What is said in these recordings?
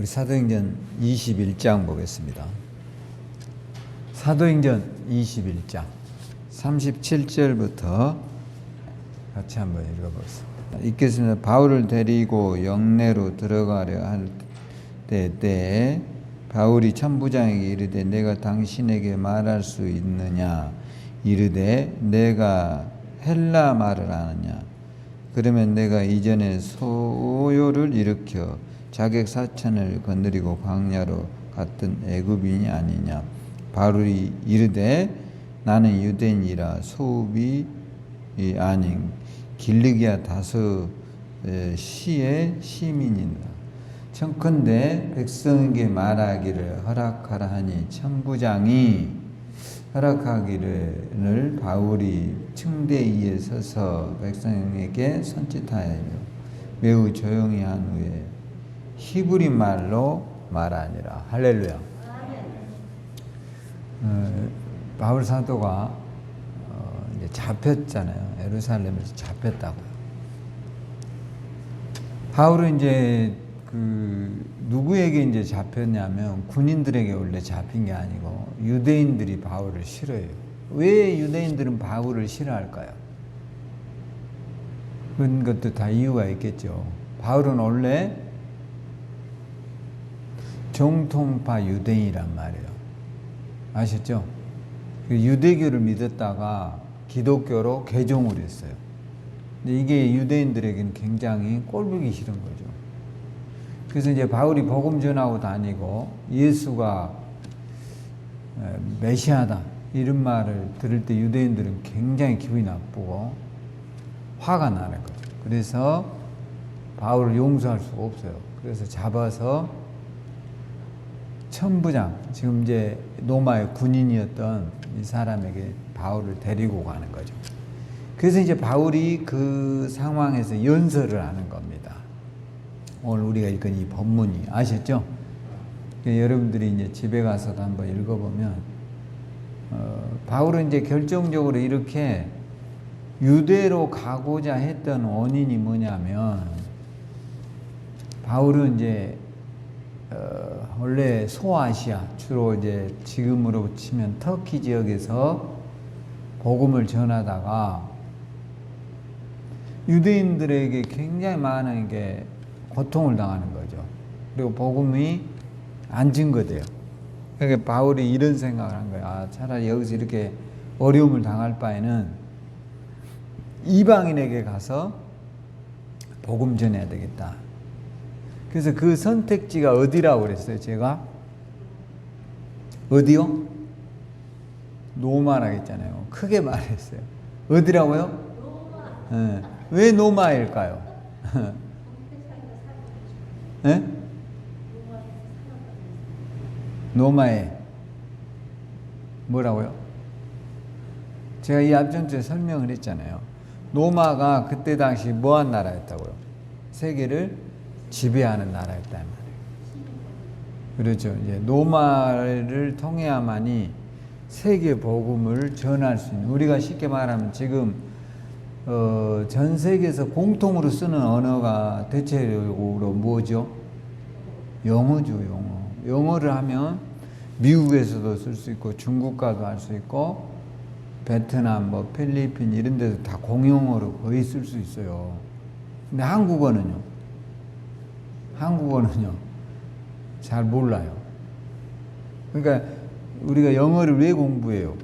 우리 사도행전 21장 보겠습니다. 사도행전 21장 37절부터 같이 한번 읽어보겠습니다. 읽겠습니다. 바울을 데리고 영내로 들어가려 할 때에 바울이 천부장에게 이르되 내가 당신에게 말할 수 있느냐 이르되 내가 헬라 말을 아느냐 그러면 내가 이전에 소요를 일으켜 자객 4천을 거느리고 광야로 갔던 애굽인이 아니냐. 바울이 이르되 나는 유대인이라 소읍이 아닌 길르기아 다소 시의 시민이다. 청컨대 백성에게 말하기를 허락하라 하니 천부장이 허락하기를 바울이 층대 위에 서서 백성에게 손짓하여 매우 조용히 한 후에 히브리 말로 말하니라. 할렐루야. 바울 사도가 이제 잡혔잖아요. 예루살렘에서 잡혔다고요. 바울은 이제 누구에게 이제 잡혔냐면 군인들에게 원래 잡힌 게 아니고 유대인들이 바울을 싫어해요. 왜 유대인들은 바울을 싫어할까요? 그런 것도 다 이유가 있겠죠. 바울은 원래 정통파 유대인이란 말이에요. 아셨죠? 유대교를 믿었다가 기독교로 개종을 했어요. 근데 이게 유대인들에게는 굉장히 꼴보기 싫은 거죠. 그래서 이제 바울이 복음 전하고 다니고 예수가 메시아다 이런 말을 들을 때 유대인들은 굉장히 기분이 나쁘고 화가 나는 거죠. 그래서 바울을 용서할 수가 없어요. 그래서 잡아서 천부장, 지금 이제 로마의 군인이었던 이 사람에게 바울을 데리고 가는 거죠. 그래서 이제 바울이 그 상황에서 연설을 하는 겁니다. 오늘 우리가 읽은 이 본문이 아셨죠? 여러분들이 이제 집에 가서도 한번 읽어보면 바울은 이제 결정적으로 이렇게 유대로 가고자 했던 원인이 뭐냐면 바울은 이제 원래 소아시아 주로 이제 지금으로 치면 터키 지역에서 복음을 전하다가 유대인들에게 굉장히 많은 게 고통을 당하는 거죠. 그리고 복음이 안 증거돼요. 그러니까 바울이 이런 생각을 한 거예요. 아, 차라리 여기서 이렇게 어려움을 당할 바에는 이방인에게 가서 복음 전해야 되겠다. 그래서 그 선택지가 어디라고 그랬어요, 제가? 어디요? 노마라고 했잖아요. 크게 말했어요. 어디라고요? 네. 왜 노마일까요? 네? 노마에 뭐라고요? 제가 이 앞전주에 설명을 했잖아요. 노마가 그때 당시 뭐한 나라였다고요? 세계를 지배하는 나라였단 말이에요. 그렇죠. 이제 노마를 통해야만이 세계 복음을 전할 수 있는, 우리가 쉽게 말하면 지금 전 세계에서 공통으로 쓰는 언어가 대체적으로 뭐죠? 영어죠, 영어. 영어를 하면 미국에서도 쓸 수 있고 중국 가도 할 수 있고 베트남, 뭐 필리핀 이런 데서 다 공용어로 거의 쓸 수 있어요. 근데 한국어는요 잘 몰라요. 그러니까 우리가 영어를 왜 공부해요?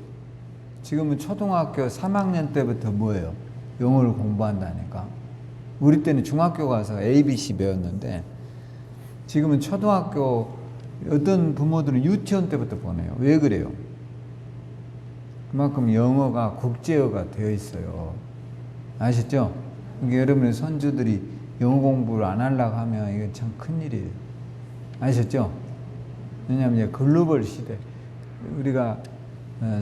지금은 초등학교 3학년 때부터 뭐예요? 영어를 공부한다니까. 우리 때는 중학교 가서 ABC 배웠는데 지금은 초등학교, 어떤 부모들은 유치원 때부터 보내요. 왜 그래요? 그만큼 영어가 국제어가 되어 있어요. 아셨죠? 그러니까 여러분의 손주들이 영어 공부를 안 하려고 하면 이건 참 큰일이에요. 아셨죠? 왜냐하면 이제 글로벌 시대, 우리가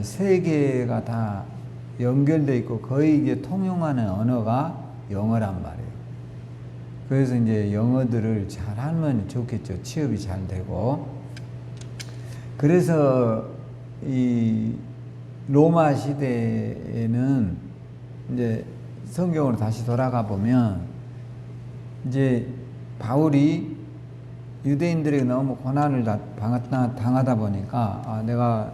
세계가 다 연결되어 있고 거의 이제 통용하는 언어가 영어란 말이에요. 그래서 이제 영어들을 잘 하면 좋겠죠. 취업이 잘 되고. 그래서 이 로마 시대에는 이제 성경으로 다시 돌아가 보면 이제 바울이 유대인들에게 너무 고난을 당하다 보니까 내가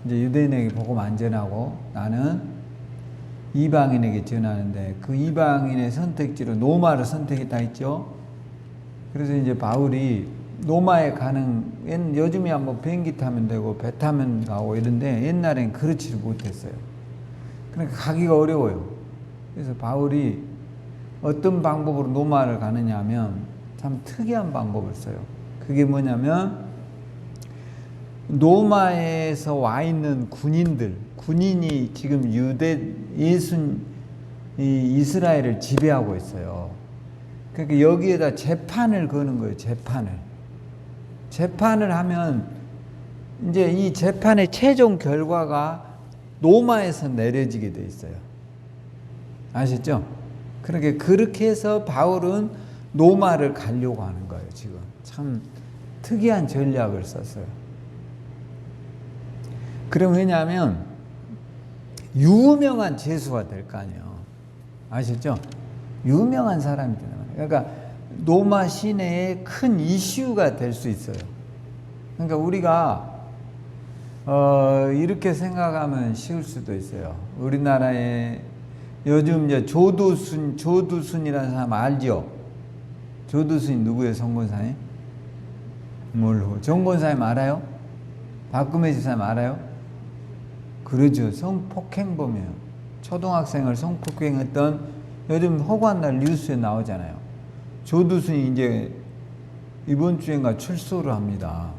이제 유대인에게 복음 안 전하고 나는 이방인에게 전하는데 그 이방인의 선택지로 로마를 선택했다 했죠. 그래서 이제 바울이 로마에 가는, 요즘이야 뭐 비행기 타면 되고 배 타면 가고 이런데 옛날엔 그렇지 못했어요. 그러니까 가기가 어려워요. 그래서 바울이 어떤 방법으로 로마를 가느냐 하면 참 특이한 방법을 써요. 그게 뭐냐면 로마에서 와 있는 군인이 지금 이스라엘을 지배하고 있어요. 그러니까 여기에다 재판을 거는 거예요. 재판을 하면 이제 이 재판의 최종 결과가 로마에서 내려지게 돼 있어요. 아시죠? 그러니까 그렇게 해서 바울은 로마를 가려고 하는 거예요. 지금 참 특이한 전략을 썼어요. 그럼 왜냐하면 유명한 죄수가 될 거 아니에요. 아시죠? 유명한 사람이 되는 거예요. 그러니까 로마 시내에 큰 이슈가 될 수 있어요. 그러니까 우리가 이렇게 생각하면 쉬울 수도 있어요. 우리나라에 요즘 이제 조두순이라는 사람 알죠? 조두순이 누구예요? 정권사님? 뭘로? 정권사님 알아요? 박금혜 지사님 알아요? 그러죠. 성폭행범이에요. 초등학생을 성폭행했던, 요즘 허구한 뉴스에 나오잖아요. 조두순이 이제 이번 주인가 출소를 합니다.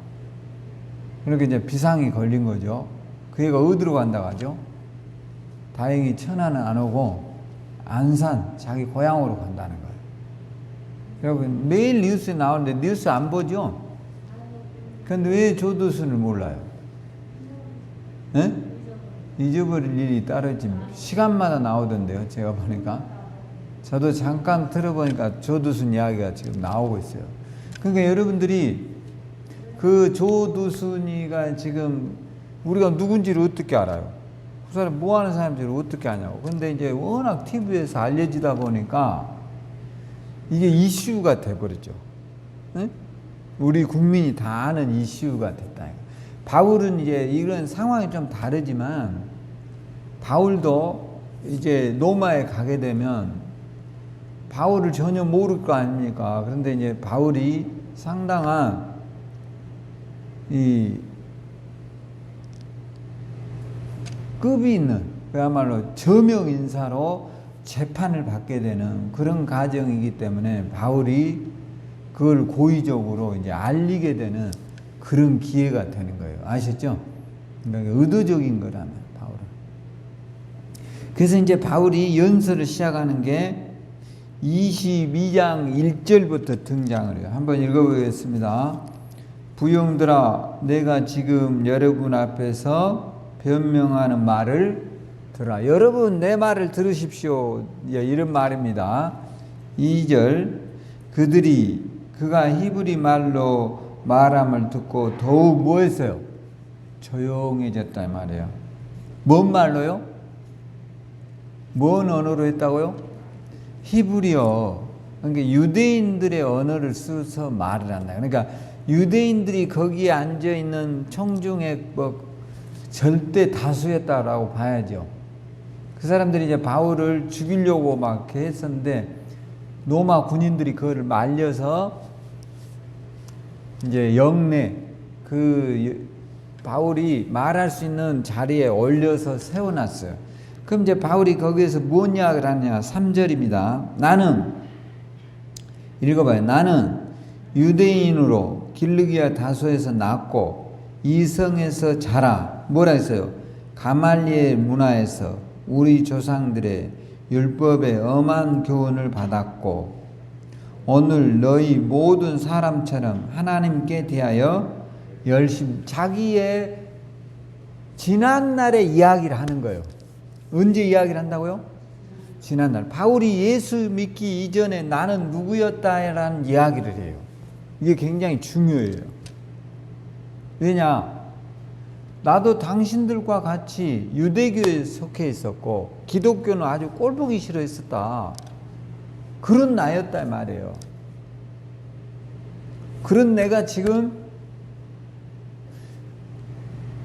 그렇게 이제 비상이 걸린 거죠. 그 애가 어디로 간다고 하죠? 다행히 천안은 안 오고 안산, 자기 고향으로 간다는 거예요. 여러분 매일 뉴스에 나오는데 뉴스 안 보죠? 근데 왜 조두순을 몰라요? 네? 잊어버릴 일이 따르지. 시간마다 나오던데요. 제가 보니까. 저도 잠깐 들어보니까 조두순 이야기가 지금 나오고 있어요. 그러니까 여러분들이 그 조두순이가 지금 우리가 누군지를 어떻게 알아요? 그 사람 뭐 하는 사람인지를 어떻게 아냐고. 근데 이제 워낙 TV에서 알려지다 보니까 이게 이슈가 돼버렸죠. 네? 우리 국민이 다 아는 이슈가 됐다. 바울은 이제 이런 상황이 좀 다르지만 바울도 이제 로마에 가게 되면 바울을 전혀 모를 거 아닙니까? 그런데 이제 바울이 상당한 이 급이 있는 그야말로 저명 인사로 재판을 받게 되는 그런 과정이기 때문에 바울이 그걸 고의적으로 이제 알리게 되는 그런 기회가 되는 거예요. 아셨죠? 그러니까 의도적인 거라면 바울은. 그래서 이제 바울이 연설을 시작하는 게 22장 1절부터 등장을 해요. 한번 읽어보겠습니다. 부형들아, 내가 지금 여러분 앞에서 변명하는 말을 들으라. 여러분 내 말을 들으십시오. 이런 말입니다. 2절, 그가 히브리 말로 말함을 듣고 더욱 뭐 했어요? 조용해졌단 말이에요. 뭔 말로요? 뭔 언어로 했다고요? 히브리어. 그러니까 유대인들의 언어를 써서 말을 한다. 그러니까 유대인들이 거기에 앉아있는 청중의 절대 다수였다라고 봐야죠. 그 사람들이 이제 바울을 죽이려고 막 했었는데 로마 군인들이 그거를 말려서 이제 영내 그 바울이 말할 수 있는 자리에 올려서 세워놨어요. 그럼 이제 바울이 거기에서 뭔 이야기를 하냐? 3절입니다. 나는 읽어봐요. 나는 유대인으로 길르기아 다소에서 낳고 이성에서 자라. 뭐라 했어요? 가말리엘 문화에서 우리 조상들의 율법의 엄한 교훈을 받았고 오늘 너희 모든 사람처럼 하나님께 대하여 열심히 자기의 지난날의 이야기를 하는 거예요. 언제 이야기를 한다고요? 지난날. 바울이 예수 믿기 이전에 나는 누구였다라는 이야기를 해요. 이게 굉장히 중요해요. 왜냐? 나도 당신들과 같이 유대교에 속해 있었고 기독교는 아주 꼴보기 싫어했었다. 그런 나였단 말이에요. 그런 내가 지금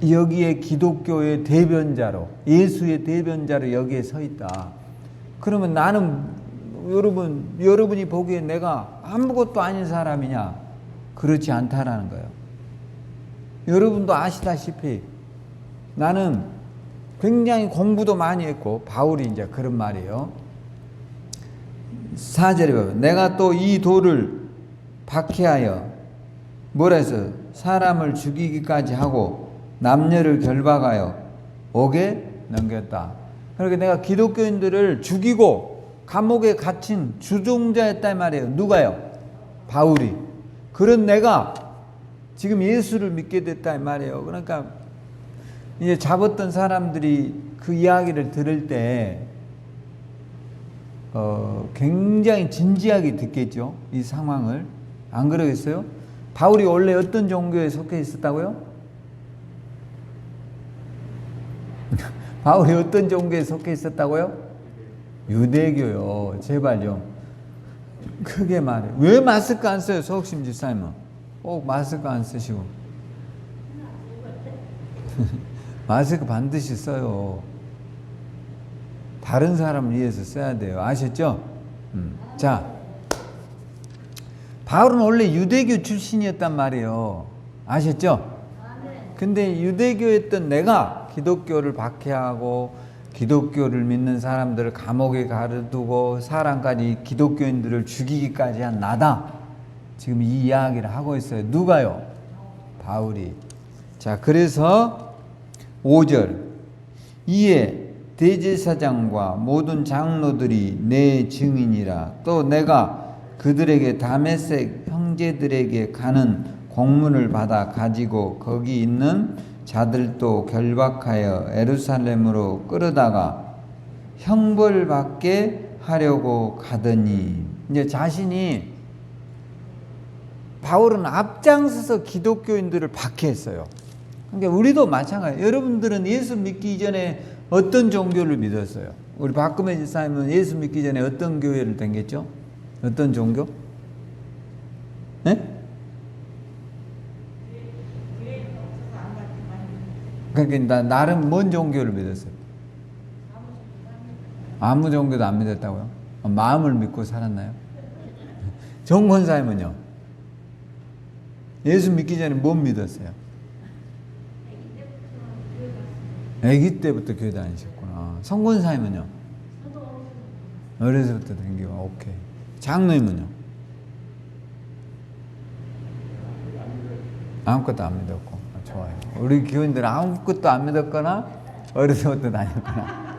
여기에 기독교의 대변자로, 예수의 대변자로 여기에 서 있다. 그러면 나는 여러분이 보기에 내가 아무것도 아닌 사람이냐? 그렇지 않다라는 거예요. 여러분도 아시다시피 나는 굉장히 공부도 많이 했고, 바울이 이제 그런 말이에요. 4절에 보면 내가 또 이 돌을 박해하여 뭐라 해서 사람을 죽이기까지 하고 남녀를 결박하여 옥에 넘겼다. 그러니까 내가 기독교인들을 죽이고 감옥에 갇힌 주종자였단 말이에요. 누가요? 바울이. 그런 내가 지금 예수를 믿게 됐단 말이에요. 그러니까 이제 잡았던 사람들이 그 이야기를 들을 때 굉장히 진지하게 듣겠죠. 이 상황을. 안 그러겠어요? 바울이 원래 어떤 종교에 속해 있었다고요? 바울이 어떤 종교에 속해 있었다고요? 유대교요. 제발 좀 크게 말해. 왜 마스크 안 써요? 서욱심 집사님은 꼭 마스크 안 쓰시고. 마스크 반드시 써요. 다른 사람을 위해서 써야 돼요. 아셨죠? 자, 바울은 원래 유대교 출신이었단 말이에요. 아셨죠? 근데 유대교였던 내가 기독교를 박해하고 기독교를 믿는 사람들을 감옥에 가두고 사람까지 기독교인들을 죽이기까지 한 나다. 지금 이 이야기를 하고 있어요. 누가요? 바울이. 자, 그래서 5절. 이에 대제사장과 모든 장로들이 내 증인이라. 또 내가 그들에게 다메섹 형제들에게 가는 공문을 받아 가지고 거기 있는 자들도 결박하여 예루살렘으로 끌어다가 형벌받게 하려고 가더니, 이제 자신이, 바울은 앞장서서 기독교인들을 박해했어요. 그러니까 우리도 마찬가지예요. 여러분들은 예수 믿기 이전에 어떤 종교를 믿었어요? 우리 박금혜 집사님은 예수 믿기 전에 어떤 교회를 다녔죠? 어떤 종교? 네? 그러니까 나름 뭔 종교를 믿었어요? 아무 종교도 안 믿었다고요? 마음을 믿고 살았나요? 정 권사님은요? 예수 믿기 전에 못 믿었어요? 아기 때부터 교회 다니셨구나. 성 권사님은요? 어려서부터 다니고. 오케이. 장로님은요? 아무것도 안 믿었고. 좋아요. 우리 교인들은 아무것도 안 믿었거나 어려서부터 다녔거나.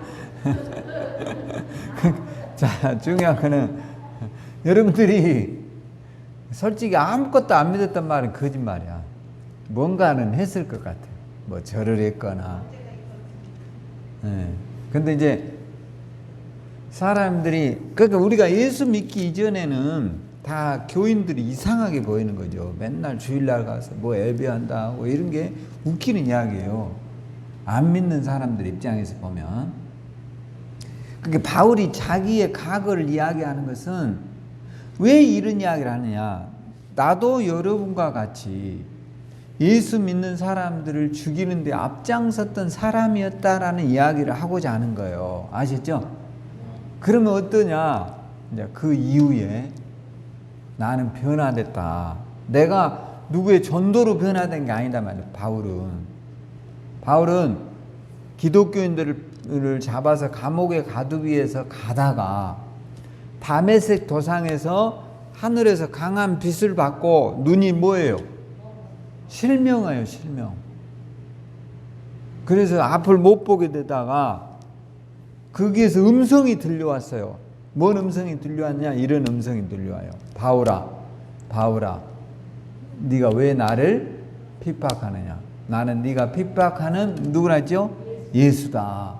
자, 중요한 거는 여러분들이 솔직히 아무것도 안 믿었단 말은 거짓말이야. 뭔가는 했을 것 같아요. 뭐 절을 했거나. 네. 근데 이제 사람들이, 그러니까 우리가 예수 믿기 이전에는 다 교인들이 이상하게 보이는 거죠. 맨날 주일날 가서 뭐 예배한다 뭐 이런 게 웃기는 이야기예요. 안 믿는 사람들 입장에서 보면. 그러니까 바울이 자기의 과거를 이야기하는 것은 왜 이런 이야기를 하느냐. 나도 여러분과 같이 예수 믿는 사람들을 죽이는 데 앞장섰던 사람이었다라는 이야기를 하고자 하는 거예요. 아셨죠? 그러면 어떠냐? 이제 그 이후에 나는 변화됐다. 내가 누구의 전도로 변화된 게 아니다 말이에요. 바울은 기독교인들을 잡아서 감옥에 가두기 위해서 가다가 다메섹 도상에서 하늘에서 강한 빛을 받고 눈이 뭐예요? 실명해요, 실명. 그래서 앞을 못 보게 되다가 거기에서 음성이 들려왔어요. 뭔 음성이 들려왔냐? 이런 음성이 들려와요. 바울아, 네가 왜 나를 핍박하느냐? 나는 네가 핍박하는 누구라죠? 예수다.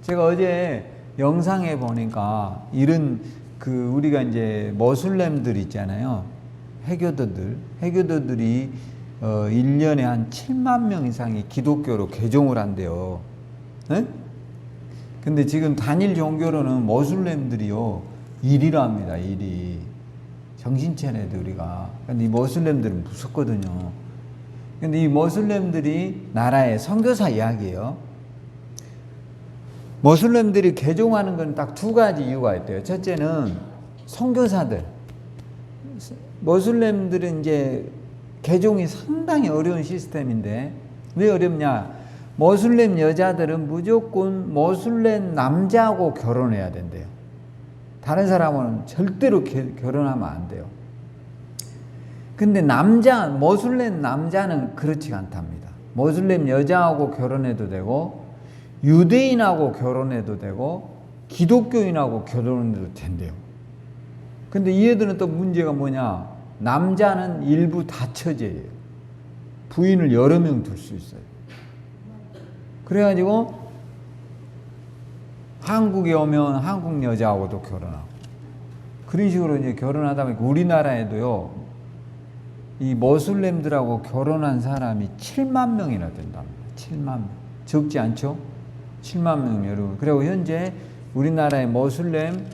제가 어제 영상에 보니까 이런 우리가 이제 머슬렘들 있잖아요. 해교도들이 1년에 한 7만 명 이상이 기독교로 개종을 한대요. 네? 근데 지금 단일 종교로는 머슬렘들이요 1위라 합니다. 1위. 정신 차려야 돼, 우리가. 근데 이 모슬렘들은 무섭거든요. 근데 이 모슬렘들이 나라의 선교사 이야기예요. 모슬렘들이 개종하는 건 딱 두 가지 이유가 있대요. 첫째는 선교사들. 모슬렘들은 이제 개종이 상당히 어려운 시스템인데, 왜 어렵냐? 모슬렘 여자들은 무조건 모슬렘 남자하고 결혼해야 된대요. 다른 사람은 절대로 결혼하면 안 돼요. 근데 모슬렘 남자는 그렇지가 않답니다. 모슬렘 여자하고 결혼해도 되고, 유대인하고 결혼해도 되고, 기독교인하고 결혼해도 된대요. 근데 얘들은 또 문제가 뭐냐? 남자는 일부 다처제예요. 부인을 여러 명 둘 수 있어요. 그래가지고 한국에 오면 한국 여자하고도 결혼하고, 그런 식으로 이제 결혼하다 보니까 우리나라에도요, 이 모슬렘들하고 결혼한 사람이 7만 명이나 된답니다. 7만 명. 적지 않죠? 7만 명, 여러분. 그리고 현재 우리나라의 모슬렘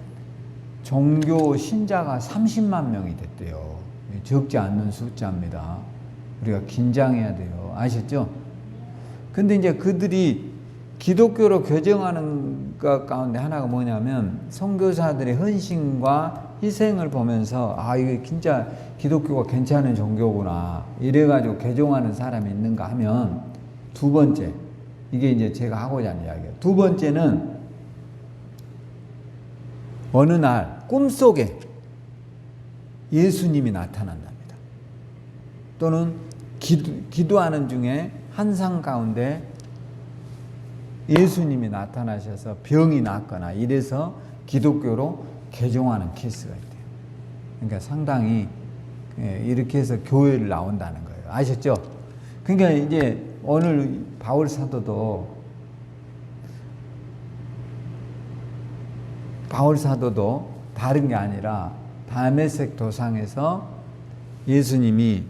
종교 신자가 30만 명이 됐대요. 적지 않는 숫자입니다. 우리가 긴장해야 돼요. 아셨죠? 근데 이제 그들이 기독교로 개종하는 것 가운데 하나가 뭐냐면, 선교사들의 헌신과 희생을 보면서 이게 진짜 기독교가 괜찮은 종교구나, 이래가지고 개종하는 사람이 있는가 하면, 두 번째, 이게 이제 제가 하고자 하는 이야기예요. 두 번째는 어느 날 꿈속에 예수님이 나타난답니다. 또는 기도하는 중에 한상 가운데 예수님이 나타나셔서 병이 낫거나 이래서 기독교로 개종하는 케이스가 있대요. 그러니까 상당히 이렇게 해서 교회를 나온다는 거예요. 아셨죠? 그러니까 이제 오늘 바울 사도도 다른 게 아니라 다메섹 도상에서 예수님이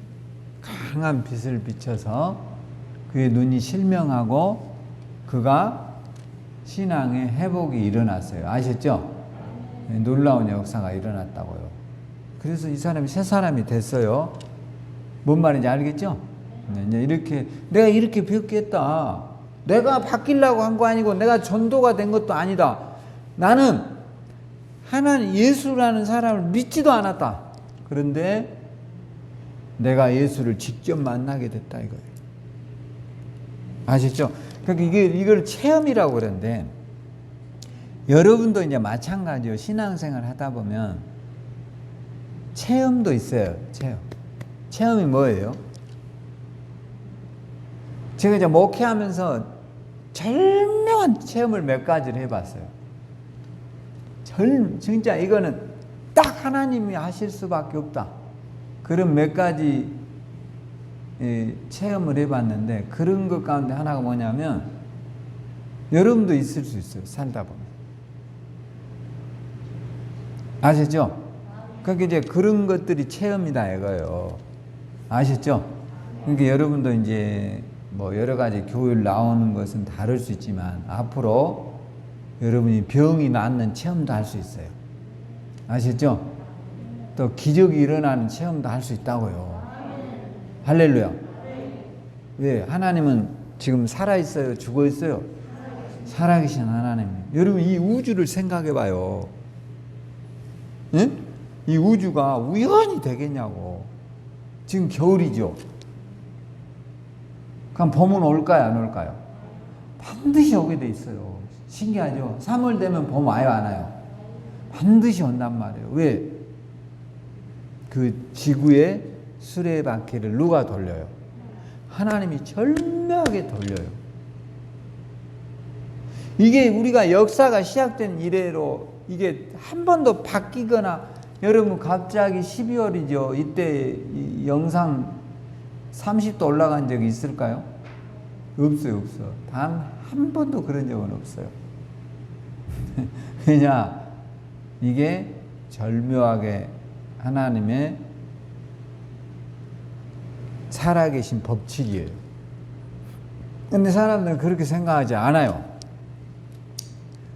강한 빛을 비춰서 그의 눈이 실명하고 그가 신앙의 회복이 일어났어요. 아셨죠? 놀라운 역사가 일어났다고요. 그래서 이 사람이 새 사람이 됐어요. 뭔 말인지 알겠죠? 이렇게 내가 이렇게 배웠겠다. 내가 바뀌려고 한 거 아니고 내가 전도가 된 것도 아니다. 나는 하나님 예수라는 사람을 믿지도 않았다. 그런데 내가 예수를 직접 만나게 됐다 이거예요. 아시죠? 그러니까 이걸 체험이라고 그러는데, 여러분도 이제 마찬가지요. 신앙생활 하다 보면 체험도 있어요. 체험이 뭐예요? 제가 이제 목회하면서 절묘한 체험을 몇 가지를 해봤어요. 진짜 이거는 딱 하나님이 하실 수밖에 없다. 그런 몇 가지 체험을 해봤는데, 그런 것 가운데 하나가 뭐냐면, 여러분도 있을 수 있어요. 살다 보면. 아시죠? 그러니까 이제 그런 것들이 체험이다 이거예요. 아셨죠? 그러니까 여러분도 이제 뭐 여러 가지 교회를 나오는 것은 다를 수 있지만, 앞으로 여러분이 병이 낫는 체험도 할 수 있어요. 아셨죠? 또 기적이 일어나는 체험도 할 수 있다고요. 할렐루야. 왜? 하나님은 지금 살아있어요? 죽어있어요? 살아계신 하나님. 여러분 이 우주를 생각해봐요. 응? 이 우주가 우연히 되겠냐고. 지금 겨울이죠. 그럼 봄은 올까요? 안 올까요? 반드시 오게 돼 있어요. 신기하죠? 3월 되면 봄 와요? 안 와요? 반드시 온단 말이에요. 왜? 그 지구의 수레바퀴를 누가 돌려요? 하나님이 절묘하게 돌려요. 이게 우리가 역사가 시작된 이래로 이게 한 번도 바뀌거나, 여러분 갑자기 12월이죠. 이때 이 영상 30도 올라간 적이 있을까요? 없어요. 단 한 번도 그런 적은 없어요. 왜냐? 이게 절묘하게 하나님의 살아계신 법칙이에요. 근데 사람들은 그렇게 생각하지 않아요.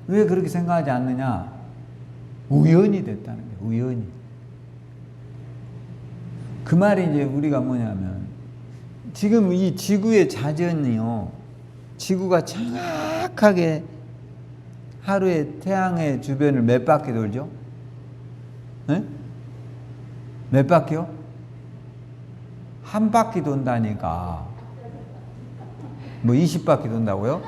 왜 그렇게 생각하지 않느냐? 우연이 됐다는 거예요. 우연히. 그 말이 이제 우리가 뭐냐면 지금 이 지구의 자전이요. 지구가 정확하게 하루에 태양의 주변을 몇 바퀴 돌죠? 네? 몇 바퀴요? 한 바퀴 돈다니까. 뭐 20바퀴 돈다고요?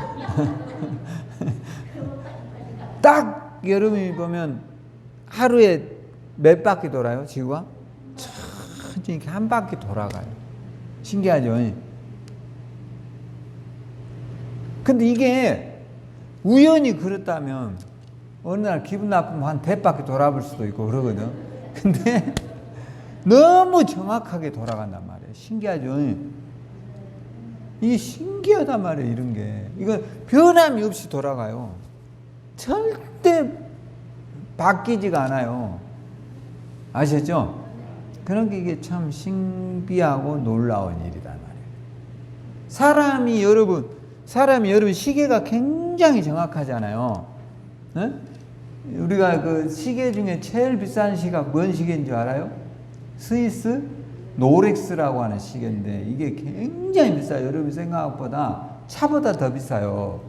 딱 여름이 보면 하루에 몇 바퀴 돌아요? 지구가? 천천히 이렇게 한 바퀴 돌아가요. 신기하죠? 근데 이게 우연히 그렇다면 어느 날 기분 나쁘면 한 100바퀴 돌아볼 수도 있고 그러거든. 근데 너무 정확하게 돌아간단 말이에요. 신기하죠? 이게 신기하단 말이에요. 이런 게. 이거 변함이 없이 돌아가요. 절대 바뀌지가 않아요. 아시죠? 그런 게 이게 참 신비하고 놀라운 일이란 말이에요. 사람이 여러분 시계가 굉장히 정확하잖아요. 네? 우리가 그 시계 중에 제일 비싼 시계가 뭔 시계인 줄 알아요? 스위스 노렉스라고 하는 시계인데 이게 굉장히 비싸요. 여러분 생각한 것보다 차보다 더 비싸요.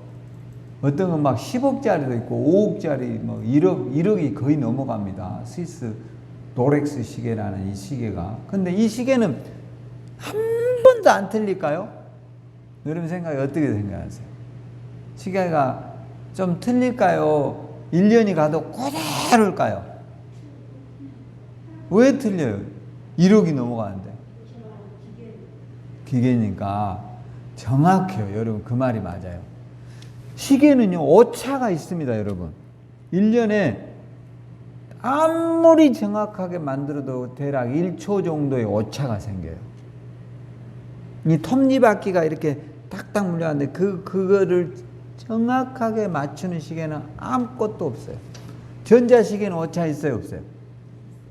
어떤 건 막 10억짜리도 있고 5억짜리 뭐 1억이 거의 넘어갑니다. 스위스 노렉스 시계라는 이 시계가. 근데 이 시계는 한 번도 안 틀릴까요? 여러분 생각이 어떻게 생각하세요? 시계가 좀 틀릴까요? 1년이 가도 그대로일까요? 왜 틀려요? 1억이 넘어가는데. 기계니까 정확해요. 여러분 그 말이 맞아요. 시계는요 오차가 있습니다. 여러분 1년에 아무리 정확하게 만들어도 대략 1초 정도의 오차가 생겨요. 이 톱니바퀴가 이렇게 딱딱 물려가는데 그거를 정확하게 맞추는 시계는 아무것도 없어요. 전자시계는 오차 있어요 없어요?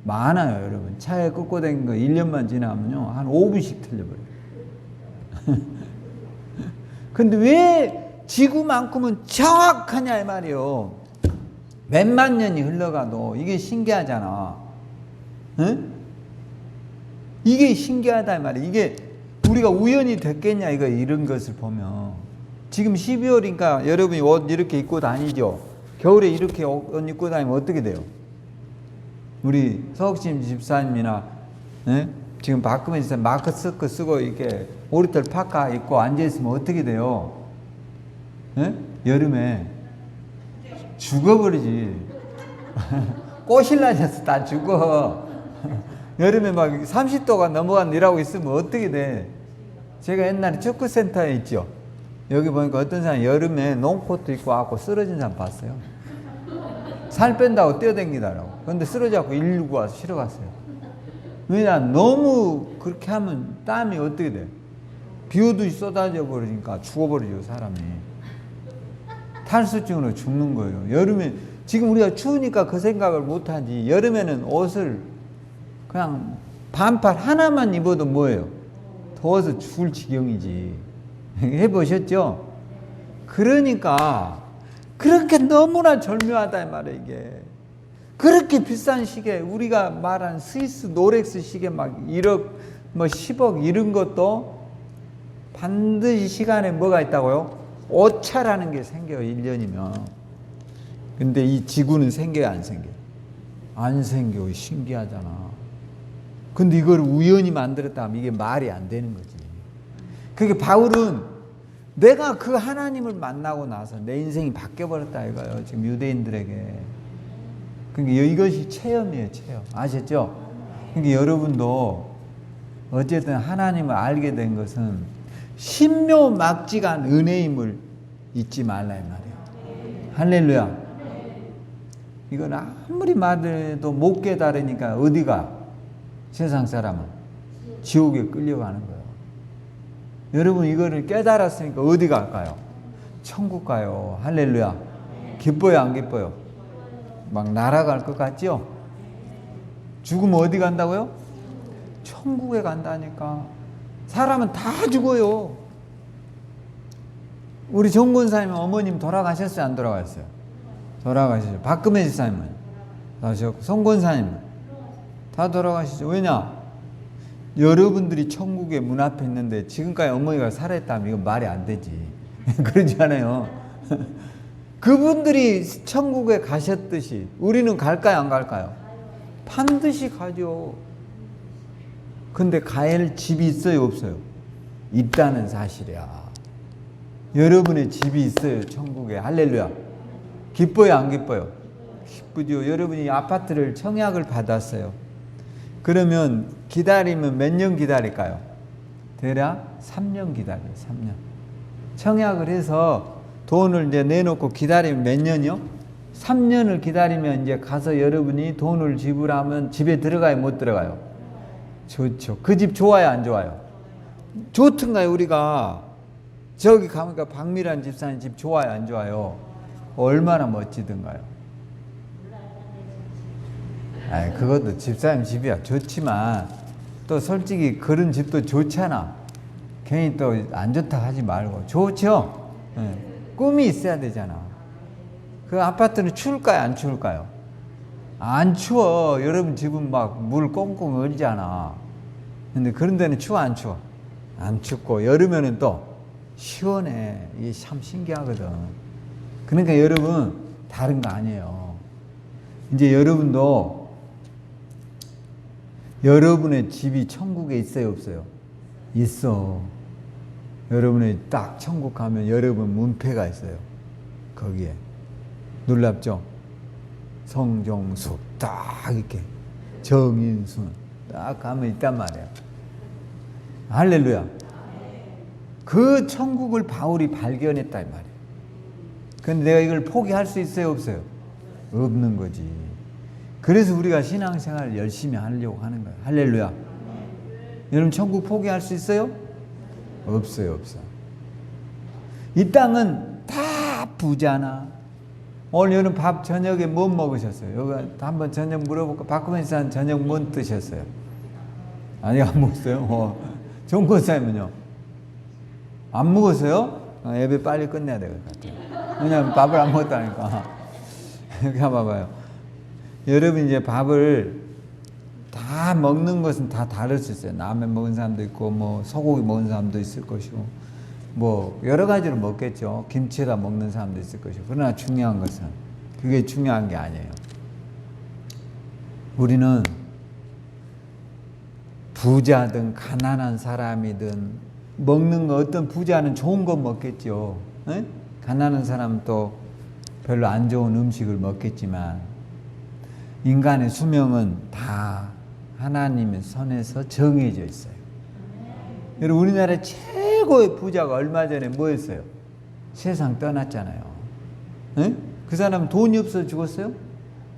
많아요. 여러분 차에 끄고 다니는 거 1년만 지나면요 한 5분씩 틀려버려요. 근데 왜 지구만큼은 정확하냐 이 말이에요. 몇만 년이 흘러가도 이게 신기하잖아. 응? 이게 신기하다 이 말이에요. 이게 우리가 우연히 됐겠냐 이거 이런 것을 보면 지금 12월이니까 여러분이 옷 이렇게 입고 다니죠. 겨울에 이렇게 옷 입고 다니면 어떻게 돼요? 우리 서욱심 집사님이나 지금 박금현 집사님 마스크 쓰고 이렇게 오리털 파카 입고 앉아있으면 어떻게 돼요? 여름에 죽어버리지. 꼬실라져서 다 죽어. 여름에 막 30도가 넘어간 일하고 있으면 어떻게 돼? 제가 옛날에 축구센터에 있죠. 여기 보니까 어떤 사람이 여름에 롱코트 입고 와서 쓰러진 사람 봤어요. 살 뺀다고 뛰어댕기더라고. 그런데 쓰러져갖고 119 와서 실어 갔어요. 왜냐 너무 그렇게 하면 땀이 어떻게 돼? 비 오듯이 쏟아져 버리니까 죽어버리죠 사람이. 탈수증으로 죽는 거예요. 여름에 지금 우리가 추우니까 그 생각을 못하지. 여름에는 옷을 그냥 반팔 하나만 입어도 뭐예요? 더워서 죽을 지경이지. 해보셨죠? 그러니까 그렇게 너무나 절묘하다 이 말이에요. 이게 그렇게 비싼 시계 우리가 말한 스위스 노렉스 시계 막 1억 뭐 10억 이런 것도 반드시 시간에 뭐가 있다고요? 오차라는 게 생겨요. 1년이면. 근데 이 지구는 생겨요 안 생겨요? 안 생겨요. 신기하잖아. 근데 이걸 우연히 만들었다 하면 이게 말이 안 되는 거지. 그게 바울은 내가 그 하나님을 만나고 나서 내 인생이 바뀌어버렸다 이거예요. 지금 유대인들에게. 그러니까 이것이 체험이에요. 체험. 아셨죠? 그러니까 여러분도 어쨌든 하나님을 알게 된 것은 신묘막지간 은혜임을 잊지 말라 이 말이에요. 할렐루야. 이건 아무리 말해도 못 깨달으니까 어디가? 세상 사람은 지옥에 끌려가는 거예요. 여러분 이거를 깨달았으니까 어디 갈까요? 천국 가요. 할렐루야. 기뻐요 안 기뻐요? 막 날아갈 것 같죠? 죽으면 어디 간다고요? 천국에 간다니까. 사람은 다 죽어요. 우리 정권사님 어머님 돌아가셨어요 안 돌아가셨어요? 돌아가시죠. 박금혜 집사님은 돌아가셨고 송권사님은 다 돌아가시죠. 왜냐? 여러분들이 천국의 문 앞에 있는데 지금까지 어머니가 살아있다면 이건 말이 안 되지. 그러지 않아요? 그분들이 천국에 가셨듯이 우리는 갈까요, 안 갈까요? 반드시 가죠. 근데 가야 집이 있어요, 없어요? 있다는 사실이야. 여러분의 집이 있어요, 천국에. 할렐루야. 기뻐요, 안 기뻐요? 기쁘죠. 여러분이 아파트를 청약을 받았어요. 그러면 기다리면 몇 년 기다릴까요? 대략 3년 기다려요. 3년. 청약을 해서 돈을 이제 내놓고 기다리면 몇 년이요? 3년을 기다리면 이제 가서 여러분이 돈을 지불하면 집에 들어가요, 못 들어가요? 좋죠. 그 집 좋아요, 안 좋아요? 좋던가요, 우리가? 저기 가니까 박미란 집사님 집 좋아요, 안 좋아요? 얼마나 멋지던가요? 아이, 그것도 집사님 집이야. 좋지만 또 솔직히 그런 집도 좋잖아. 괜히 또 안 좋다 하지 말고. 좋죠? 네. 꿈이 있어야 되잖아. 그 아파트는 추울까요, 안 추울까요? 안 추워. 여러분 집은 막 물 꽁꽁 얼잖아. 근데 그런 데는 추워, 안 추워? 안 춥고 여름에는 또 시원해. 이게 참 신기하거든. 그러니까 여러분 다른 거 아니에요. 이제 여러분도 여러분의 집이 천국에 있어요, 없어요? 있어. 여러분이 딱 천국 가면 여러분 문패가 있어요. 거기에. 놀랍죠? 성종숙 딱 이렇게 정인순 딱 가면 있단 말이에요. 할렐루야. 그 천국을 바울이 발견했다 이 말이에요. 근데 내가 이걸 포기할 수 있어요, 없어요? 없는 거지. 그래서 우리가 신앙생활을 열심히 하려고 하는 거예요. 할렐루야. 여러분 천국 포기할 수 있어요? 없어요, 없어. 이 땅은 다 부자나. 오늘 여러분 밥 저녁에 뭐 먹으셨어요? 여기 한번 저녁 물어볼까? 박구면 씨는 저녁 뭔 드셨어요? 아니, 안 먹었어요? 정권사님은요? 안 먹었어요? 예배 빨리 끝내야 될 것 같아요. 왜냐면 밥을 안 먹었다니까. 이렇게 봐봐요. 여러분 이제 밥을 다 먹는 것은 다 다를 수 있어요. 라면 먹은 사람도 있고, 뭐 소고기 먹은 사람도 있을 것이고, 뭐 여러 가지로 먹겠죠. 김치에다 먹는 사람도 있을 것이고. 그러나 중요한 것은 그게 중요한 게 아니에요. 우리는 부자든 가난한 사람이든 먹는 거, 어떤 부자는 좋은 거 먹겠죠. 에? 가난한 사람은 또 별로 안 좋은 음식을 먹겠지만 인간의 수명은 다 하나님의 손에서 정해져 있어요. 여러분 우리나라의 최고의 부자가 얼마 전에 뭐였어요? 세상 떠났잖아요. 에? 그 사람은 돈이 없어서 죽었어요?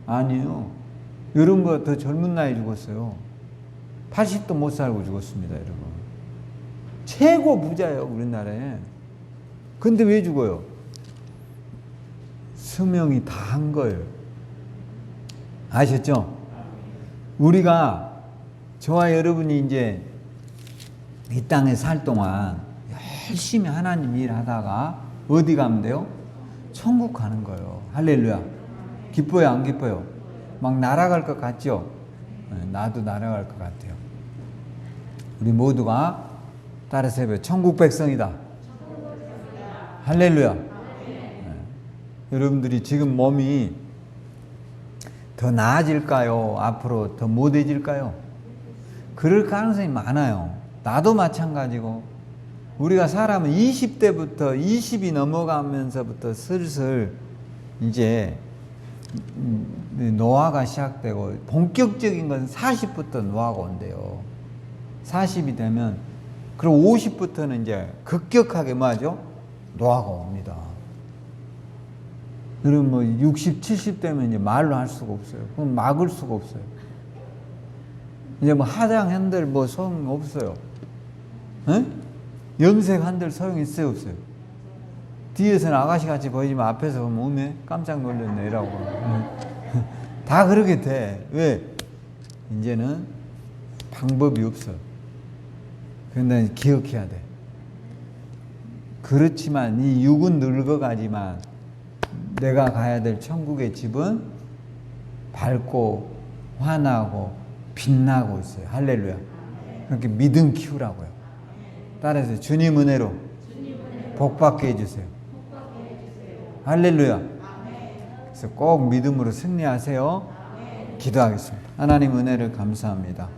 아니요. 여러분보다 더 젊은 나이에 죽었어요. 80도 못 살고 죽었습니다, 여러분. 최고 부자예요, 우리나라에. 근데 왜 죽어요? 수명이 다 한 거예요. 아셨죠? 우리가, 저와 여러분이 이제 이 땅에 살 동안 열심히 하나님 일 하다가 어디 가면 돼요? 천국 가는 거예요. 할렐루야. 기뻐요, 안 기뻐요? 막 날아갈 것 같죠? 나도 날아갈 것 같아요. 우리 모두가 따라서 해봐요. 천국 백성이다. 할렐루야. 여러분들이 지금 몸이 더 나아질까요? 앞으로 더 못해질까요? 그럴 가능성이 많아요. 나도 마찬가지고. 우리가 사람은 20대부터 20이 넘어가면서부터 슬슬 이제 노화가 시작되고, 본격적인 건 40부터 노화가 온대요. 40이 되면, 그리고 50부터는 이제 급격하게 뭐하죠? 노화가 옵니다. 여러분 뭐 60, 70 되면 이제 말로 할 수가 없어요. 그럼 막을 수가 없어요. 이제 뭐 화장한들 뭐 소용 없어요. 에? 염색한들 소용 있어요, 없어요? 뒤에서는 아가씨 같이 보이지만 앞에서 보면 어메 깜짝 놀랐네 이라고. 다 그렇게 돼. 왜? 이제는 방법이 없어. 그런데 기억해야 돼. 그렇지만 이 육은 늙어가지만 내가 가야 될 천국의 집은 밝고 환하고 빛나고 있어요. 할렐루야. 그렇게 믿음 키우라고요. 따라서 주님 은혜로 복 받게 해주세요. 할렐루야. 그래서 꼭 믿음으로 승리하세요. 기도하겠습니다. 하나님 은혜를 감사합니다.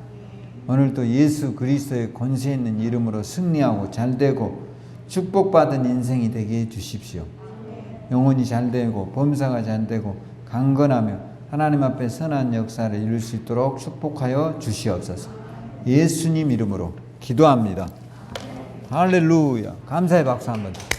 오늘도 예수 그리스도의 권세 있는 이름으로 승리하고 잘되고 축복받은 인생이 되게 해주십시오. 영혼이 잘되고 범사가 잘되고 강건하며 하나님 앞에 선한 역사를 이룰 수 있도록 축복하여 주시옵소서. 예수님 이름으로 기도합니다. 할렐루야. 감사의 박수 한번 주세요.